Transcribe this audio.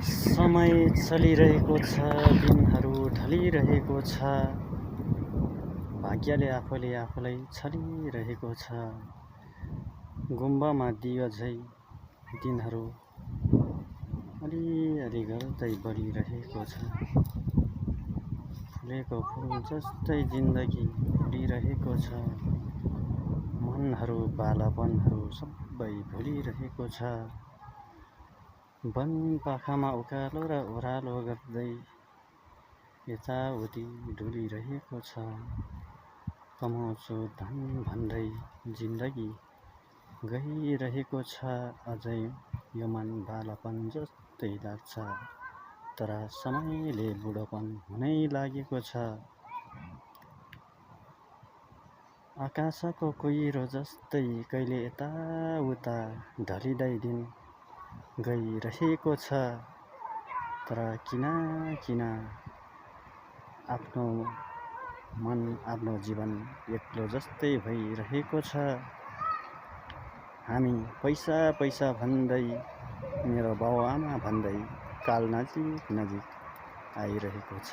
समय चलिरहेको छ, दिनहरू ढलिरहेको छ, भाग्यले आफूलाई छलिरहेको छ। गुम्बामा दियो झै दिनहरू अलिअलि गर्दै बढिरहेको छ। फुलेको फुल जस्तै जिन्दगी उडिरहेको छ। मनहरू बालापनहरू सबै भुलिरहेको छ। वन पाखामा उकालो र ओह्रालो गर्दै यताउति डुलिरहेको छ। कमाउँछु धन भन्दै जिन्दगी गइरहेको छ। अझै यो मन बालापन जस्तै लाग्छ, तर समयले बुढोपन हुनै लागेको छ। आकाशको कुहिरो जस्तै कहिले यताउता ढलिँदै दिन गइरहेको छ, तर किन आफ्नो मन आफ्नो जीवन एक्लो जस्तै भइरहेको छ। हामी पैसा भन्दै, मेरो बाउआमा भन्दै काल नजिक आइरहेको छ।